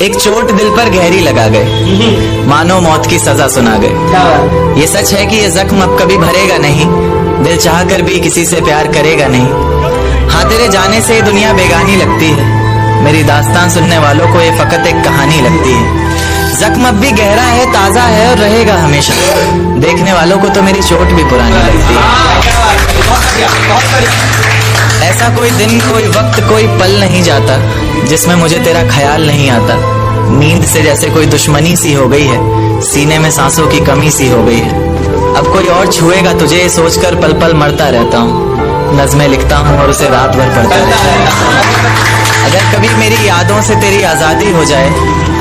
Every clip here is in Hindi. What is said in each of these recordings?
एक चोट दिल पर गहरी लगा गए, मानो मौत की सजा सुना गए। ये सच है कि ये जख्म अब कभी भरेगा नहीं, दिल चाह कर भी किसी से प्यार करेगा नहीं। हाँ, तेरे जाने से दुनिया बेगानी लगती है, मेरी दास्तान सुनने वालों को ये फकत एक कहानी लगती है। जख्म अब भी गहरा है, ताजा है और रहेगा हमेशा, देखने वालों को तो मेरी चोट भी पुरानी लगती है। ऐसा कोई दिन, कोई वक्त, कोई पल नहीं जाता जिसमें मुझे तेरा ख्याल नहीं आता। नींद से जैसे कोई दुश्मनी सी हो गई है, सीने में सांसों की कमी सी हो गई है। अब कोई और छुएगा तुझे सोचकर पल पल मरता रहता हूँ, नज़्में लिखता हूँ और उसे रात भर पढ़ता रहता हूँ। अगर कभी मेरी यादों से तेरी आज़ादी हो जाए,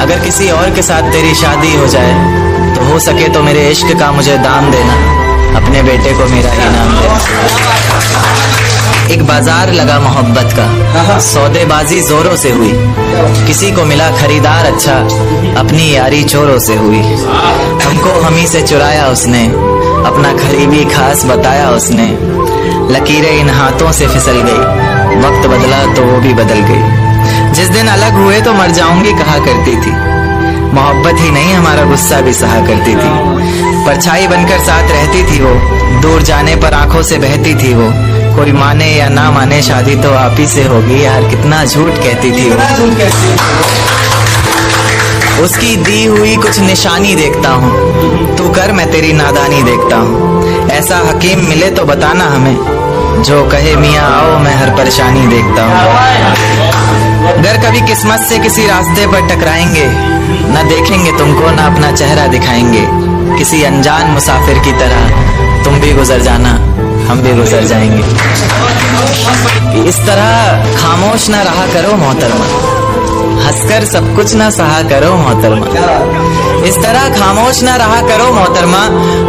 अगर किसी और के साथ तेरी शादी हो जाए, तो हो सके तो मेरे इश्क का मुझे दाम देना, अपने बेटे को मेरा ही नाम देना। एक बाजार लगा मोहब्बत का, सौदेबाजी जोरों से हुई, किसी को मिला खरीदार अच्छा, अपनी यारी चोरों से हुई। हमको हमी से चुराया उसने, अपना करीबी खास बताया उसने, लकीरें इन हाथों से फिसल गई, वक्त बदला तो वो भी बदल गई। जिस दिन अलग हुए तो मर जाऊंगी कहा करती थी, मोहब्बत ही नहीं हमारा गुस्सा भी सहा करती थी। परछाई बनकर साथ रहती थी वो, दूर जाने पर आंखों से बहती थी वो। कोई माने या ना माने शादी तो आप ही से होगी, यार कितना झूठ कहती थी वो। उसकी दी हुई कुछ निशानी देखता हूँ, तू कर मैं तेरी नादानी देखता हूँ। ऐसा हकीम मिले तो बताना हमें, जो कहे मियाँ आओ मैं हर परेशानी देखता हूँ। अगर कभी किस्मत से किसी रास्ते पर टकराएंगे, न देखेंगे तुमको न अपना चेहरा दिखाएंगे। किसी अनजान मुसाफिर की तरह तुम भी गुजर जाना, हम भी गुजर जाएंगे। इस तरह खामोश न रहा करो मोहतरमा, हंसकर सब कुछ न सहा करो मोहतरमा। इस तरह खामोश न रहा करो मोहतरमा,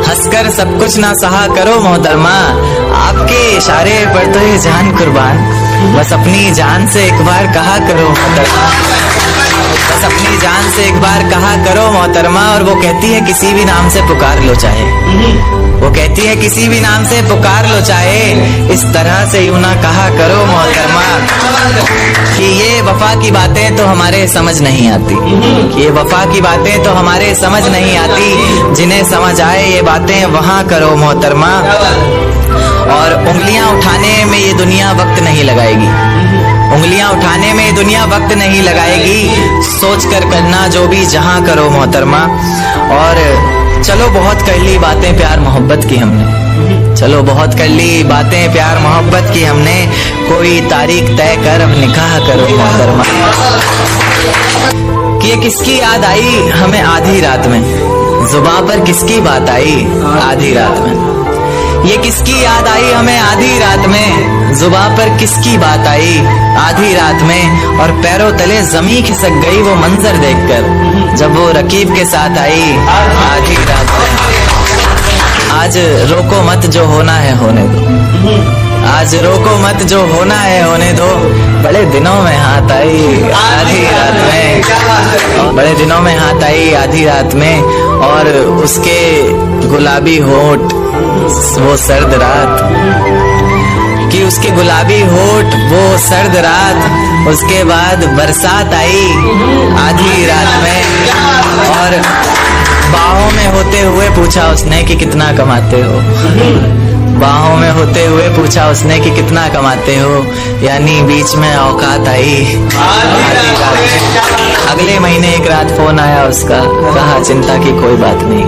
हंसकर सब कुछ न सहा करो मोहतरमा। आपके इशारे पर तो ये जान कुर्बान, बस अपनी जान से एक बार कहा करो मोहतरमा, बस अपनी जान से एक बार कहा करो मोहतरमा। और वो कहती है किसी भी नाम से पुकार लो चाहे, वो कहती है किसी भी नाम से पुकार लो चाहे, इस तरह से यूं ना कहा करो मोहतरमा कि ये वफा की बातें तो हमारे समझ नहीं आती, कि ये वफा की बातें तो हमारे समझ नहीं आती। जिन्हें समझ आए ये बातें वहाँ करो मोहतरमा। और उंगलियां उठाने में ये दुनिया वक्त नहीं लगाएगी, उंगलियां उठाने में दुनिया वक्त नहीं लगाएगी। सोच कर करना जो भी जहां करो मोहतरमा। और चलो बहुत कर ली बातें प्यार मोहब्बत की हमने, चलो बहुत कर ली बातें प्यार मोहब्बत की हमने। कोई तारीख तय कर अब निकाह करो मोहतरमा। कि ये किसकी याद आई हमें आधी रात में, जुबां पर किसकी बात आई आधी रात में। ये किसकी याद आई हमें आधी रात में, जुबां पर किसकी बात आई आधी रात में। और पैरों तले जमीन खिसक गई वो मंजर देखकर, जब वो रकीब के साथ आई आधी रात में। आज रोको मत जो होना है होने दो, आज रोको मत जो होना है होने दो। बड़े दिनों में हाथ आई आधी रात में, बड़े दिनों में हाथ आई आधी रात में। और उसके गुलाबी होठ वो सर्द रात, कि उसके गुलाबी होठ वो सर्द रात। उसके बाद बरसात आई आधी रात में, और बाहों में होते हुए पूछा उसने कि कितना कमाते हो, बाहों में होते हुए पूछा उसने कि कितना कमाते हो। यानी बीच में औकात आई आधी रात में। अगले महीने एक रात फोन आया उसका, कहा चिंता की कोई बात नहीं।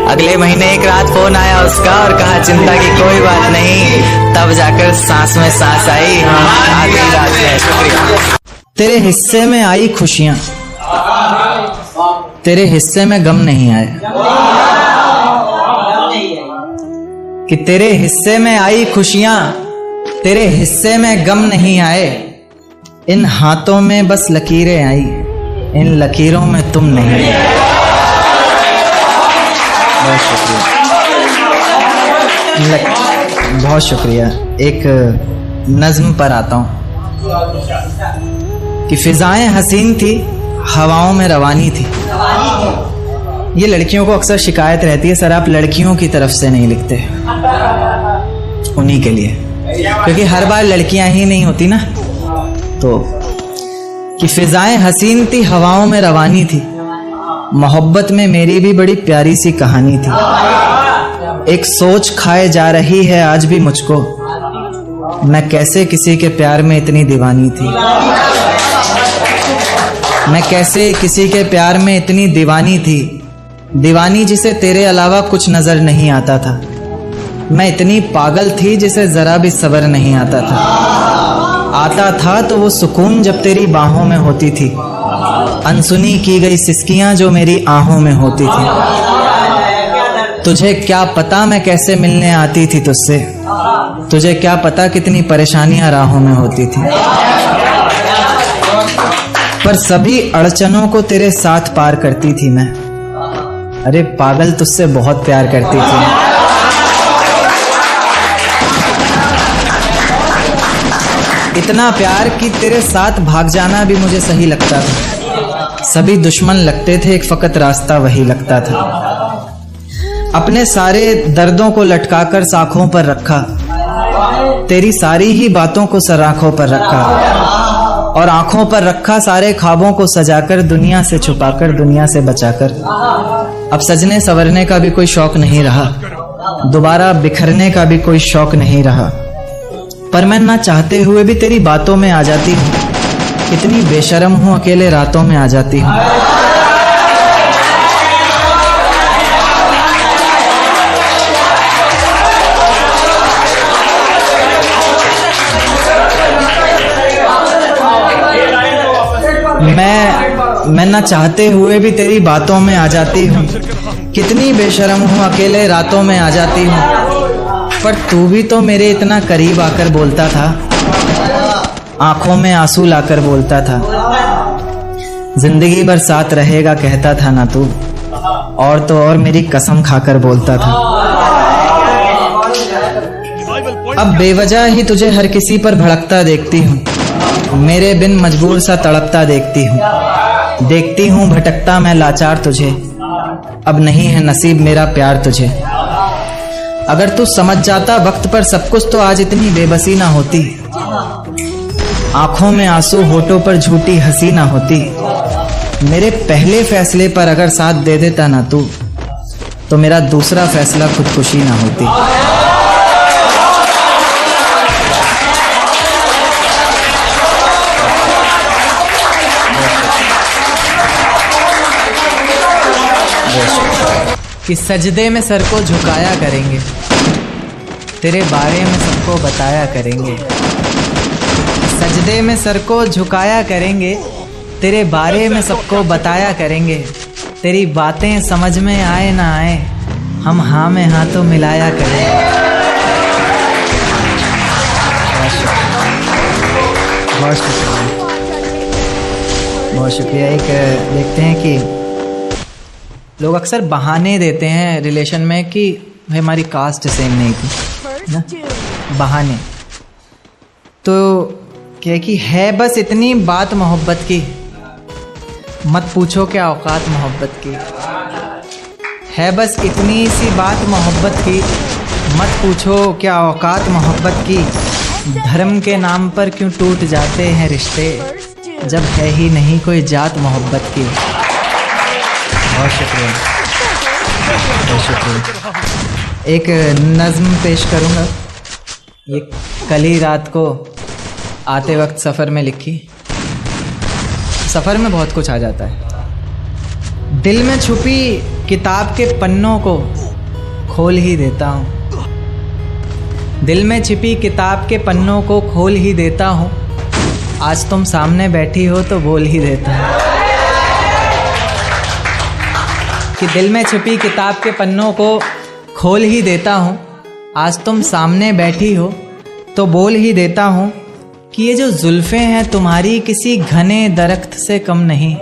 अगले महीने एक रात फोन आया उसका और कहा चिंता की कोई बात नहीं। तब जाकर सांस में सांस आई आधी रात में। शुक्रिया। तेरे हिस्से में आई खुशियां, तेरे हिस्से में गम नहीं आए। कि तेरे हिस्से में आई खुशियां, तेरे हिस्से में गम नहीं आए। इन हाथों में बस लकीरें आई, इन लकीरों में तुम नहीं आए। बहुत शुक्रिया, बहुत शुक्रिया। एक नज्म पर आता हूँ कि फिजाएं हसीन थी, हवाओं में रवानी थी। ये लड़कियों को अक्सर शिकायत रहती है, सर आप लड़कियों की तरफ से नहीं लिखते। उन्हीं के लिए, क्योंकि हर बार लड़कियां ही नहीं होती ना। तो कि फिजाएं हसीन थी, हवाओं में रवानी थी। मोहब्बत में मेरी भी बड़ी प्यारी सी कहानी थी। एक सोच खाए जा रही है आज भी मुझको, मैं कैसे किसी के प्यार में इतनी दीवानी थी। मैं कैसे किसी के प्यार में इतनी दीवानी थी, दीवानी जिसे तेरे अलावा कुछ नजर नहीं आता था। मैं इतनी पागल थी जिसे जरा भी सब्र नहीं आता था तो वो सुकून जब तेरी बाहों में होती थी, अनसुनी की गई सिसकियां जो मेरी आहों में होती थी। तुझे क्या पता मैं कैसे मिलने आती थी तुझसे, तुझे क्या पता कितनी परेशानियां राहों में होती थी। पर सभी अड़चनों को तेरे साथ पार करती थी मैं। अरे पागल, तुझसे बहुत प्यार करती थी। इतना प्यार कि तेरे साथ भाग जाना भी मुझे सही लगता था। सभी दुश्मन लगते थे, एक फकत रास्ता वही लगता था। अपने सारे दर्दों को लटकाकर साखों पर रखा, तेरी सारी ही बातों को सराखों पर रखा, और आंखों पर रखा सारे ख्वाबों को सजाकर, दुनिया से छुपाकर, दुनिया से बचाकर। अब सजने संवरने का भी कोई शौक नहीं रहा, दोबारा बिखरने का भी कोई शौक नहीं रहा। पर मैं ना चाहते हुए भी तेरी बातों में आ जाती हूँ। कितनी बेशर्म हूँ, अकेले रातों में आ जाती हूँ। मैं ना चाहते हुए भी तेरी बातों में आ जाती हूँ। कितनी बेशर्म हूँ, अकेले रातों में आ जाती हूँ। पर तू भी तो मेरे इतना करीब आकर बोलता था, आंखों में आंसू लाकर बोलता था। जिंदगी भर साथ रहेगा कहता था ना तू, और तो और मेरी कसम खाकर बोलता था। अब बेवजह ही तुझे हर किसी पर भड़कता देखती हूँ, मेरे बिन मजबूर सा तड़पता देखती हूँ भटकता मैं लाचार तुझे। अब नहीं है नसीब मेरा प्यार तुझे। अगर तू समझ जाता वक्त पर सब कुछ तो आज इतनी बेबसी ना होती। आंखों में आंसू, होठों पर झूठी हंसी ना होती। मेरे पहले फैसले पर अगर साथ दे देता ना तू, तो मेरा दूसरा फैसला खुदकुशी ना होती। कि सजदे में सर को झुकाया करेंगे, तेरे बारे में सबको बताया करेंगे। सजदे में सर को झुकाया करेंगे, तेरे बारे में सबको बताया करेंगे। तेरी बातें समझ में आए ना आए, हम हाँ में हाँ तो मिलाया करेंगे। बहुत शुक्रिया, बहुत शुक्रिया। एक देखते हैं कि लोग अक्सर बहाने देते हैं रिलेशन में कि भाई हमारी कास्ट सेम नहीं थी ना, बहाने। तो क्या कि है बस इतनी बात मोहब्बत की, मत पूछो क्या औकात मोहब्बत की। है बस इतनी सी बात मोहब्बत की, मत पूछो क्या औकात मोहब्बत की। धर्म के नाम पर क्यों टूट जाते हैं रिश्ते, जब है ही नहीं कोई जात मोहब्बत की। बहुत शुक्रिया, बहुत शुक्रिया। एक नज़्म पेश करूँगा, ये कल ही रात को आते वक्त सफ़र में लिखी। सफ़र में बहुत कुछ आ जाता है। दिल में छुपी किताब के पन्नों को खोल ही देता हूँ, दिल में छिपी किताब के पन्नों को खोल ही देता हूँ। आज तुम सामने बैठी हो तो बोल ही देता हूँ। कि दिल में छिपी किताब के पन्नों को खोल ही देता हूँ, आज तुम सामने बैठी हो तो बोल ही देता हूँ। कि ये जो जुल्फें हैं तुम्हारी किसी घने दरख्त से कम नहीं,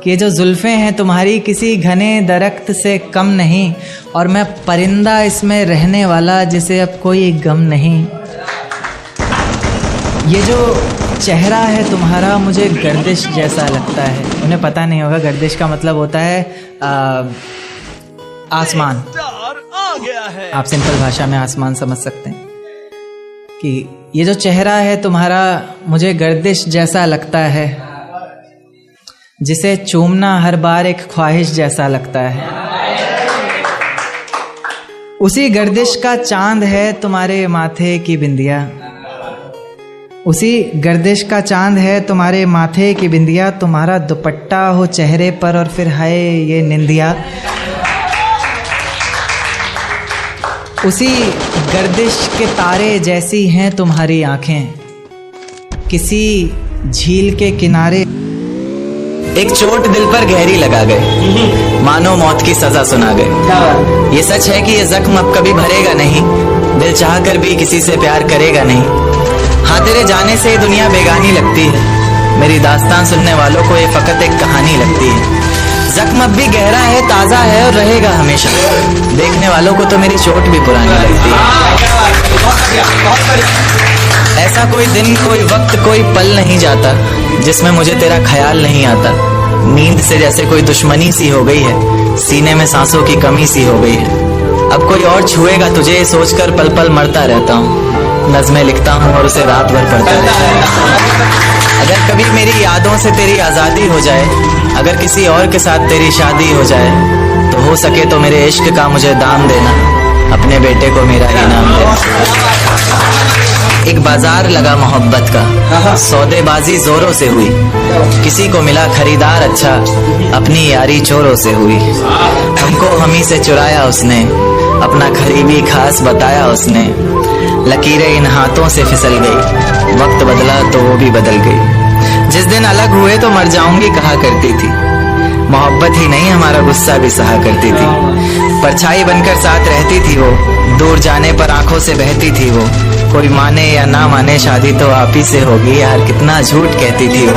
कि ये जो जुल्फें हैं तुम्हारी किसी घने दरख्त से कम नहीं। और मैं परिंदा इसमें रहने वाला जिसे अब कोई गम नहीं। ये जो चेहरा है तुम्हारा मुझे गर्दिश जैसा लगता है। उन्हें पता नहीं होगा, गर्दिश का मतलब होता है आसमान। आप सिंपल भाषा में आसमान समझ सकते हैं कि ये जो चेहरा है तुम्हारा मुझे गर्दिश जैसा लगता है, जिसे चूमना हर बार एक ख्वाहिश जैसा लगता है। उसी गर्दिश का चांद है तुम्हारे माथे की बिंदिया, उसी गर्दिश का चांद है तुम्हारे माथे की बिंदिया। तुम्हारा दुपट्टा हो चेहरे पर और फिर हाय ये निंदिया। उसी गर्दिश के तारे जैसी हैं तुम्हारी आंखें, किसी झील के किनारे। एक चोट दिल पर गहरी लगा गए, मानो मौत की सजा सुना गए। ये सच है कि ये जख्म अब कभी भरेगा नहीं, दिल चाह कर भी किसी से प्यार करेगा नहीं। हाँ, तेरे जाने से दुनिया बेगानी लगती है, मेरी दास्तान सुनने वालों को ये फकत एक कहानी लगती है। जख्म अब भी गहरा है, ताजा है और रहेगा हमेशा, देखने वालों को तो मेरी चोट भी पुरानी लगती है। ऐसा कोई दिन, कोई वक्त, कोई पल नहीं जाता जिसमें मुझे तेरा ख्याल नहीं आता। नींद से जैसे कोई दुश्मनी सी हो गई है, सीने में सांसों की कमी सी हो गई है। अब कोई और छुएगा तुझे सोचकर पल पल मरता रहता हूँ, नज़्में लिखता हूँ और उसे रात भर पढ़ता रहता हूँ। अगर कभी मेरी यादों से तेरी आज़ादी हो जाए, अगर किसी और के साथ तेरी शादी हो जाए, तो हो सके तो मेरे इश्क का मुझे दाम देना, अपने बेटे को मेरा इनाम देना। एक बाजार लगा मोहब्बत का, सौदेबाजी जोरों से हुई, किसी को मिला खरीदार अच्छा, अपनी यारी चोरों से हुई। हमको हमी से चुराया उसने, अपना करीबी खास बताया उसने। लकीरें इन हाथों से फिसल गई, वक्त बदला तो वो भी बदल गई। जिस दिन अलग हुए तो मर जाऊंगी कहा करती थी, मोहब्बत ही नहीं हमारा गुस्सा भी सहा करती थी। परछाई बनकर साथ रहती थी वो, दूर जाने पर आंखों से बहती थी वो। कोई माने या ना माने शादी तो आप ही से होगी यार, कितना झूठ कहती थी वो।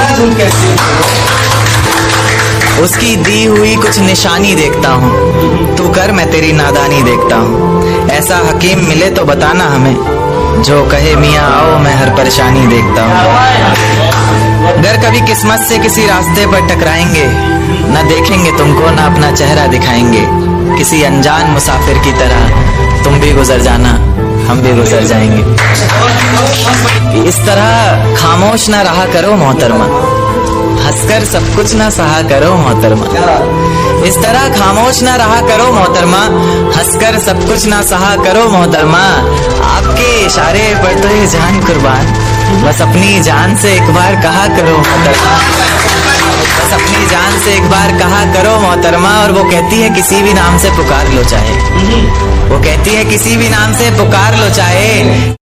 उसकी दी हुई कुछ निशानी देखता हूँ, तू कर मैं तेरी नादानी देखता हूँ। ऐसा हकीम मिले तो बताना हमें, जो कहे मियाँ आओ मैं हर परेशानी देखता हूँ। अगर कभी किस्मत से किसी रास्ते पर टकराएंगे, न देखेंगे तुमको न अपना चेहरा दिखाएंगे। किसी अनजान मुसाफिर की तरह तुम भी गुजर जाना, हम भी गुजर जाएंगे। इस तरह खामोश ना रहा करो मोहतरमा, हंसकर सब कुछ ना सहा करो मोहतरमा। इस तरह खामोश ना रहा करो मोहतरमा, हंसकर सब कुछ ना सहा करो मोहतरमा। आपके इशारे पर तो ये जान कुर्बान, बस अपनी जान से एक बार कहा करो मोहतरमा, बस अपनी जान से एक बार कहा करो मोहतरमा। और वो कहती है किसी भी नाम से पुकार लो चाहे, वो कहती है किसी भी नाम से पुकार लो चाहे।